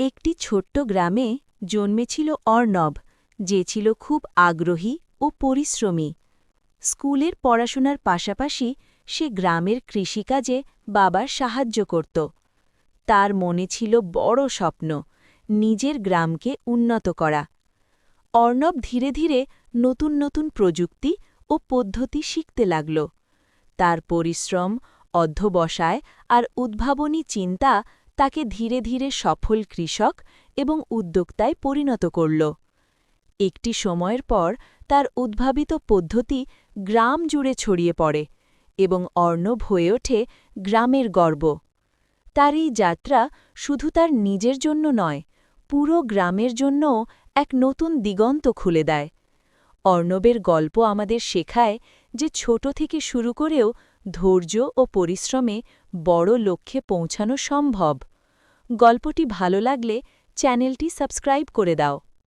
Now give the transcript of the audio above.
একটি ছোট্ট গ্রামে জন্মেছিল অর্ণব, যে ছিল খুব আগ্রহী ও পরিশ্রমী। স্কুলের পড়াশোনার পাশাপাশি সে গ্রামের কৃষিকাজে বাবার সাহায্য করত। তার মনে ছিল বড় স্বপ্ন, নিজের গ্রামকে উন্নত করা। অর্ণব ধীরে ধীরে নতুন নতুন প্রযুক্তি ও পদ্ধতি শিখতে লাগল। তার পরিশ্রম, অধ্যবসায় আর উদ্ভাবনী চিন্তা তাকে ধীরে ধীরে সফল কৃষক এবং উদ্যোক্তায় পরিণত করল। একটি সময়ের পর তার উদ্ভাবিত পদ্ধতি গ্রাম জুড়ে ছড়িয়ে পড়ে এবং অর্ণব হয়ে ওঠে গ্রামের গর্ব। তার এই যাত্রা শুধু তার নিজের জন্য নয়, পুরো গ্রামের জন্যও এক নতুন দিগন্ত খুলে দেয়। অর্ণবের গল্প আমাদের শেখায় যে ছোট থেকে শুরু করেও ধৈর্য ও পরিশ্রমে বড় লক্ষ্যে পৌঁছানো সম্ভব। গল্পটি ভালো লাগলে চ্যানেলটি সাবস্ক্রাইব করে দাও।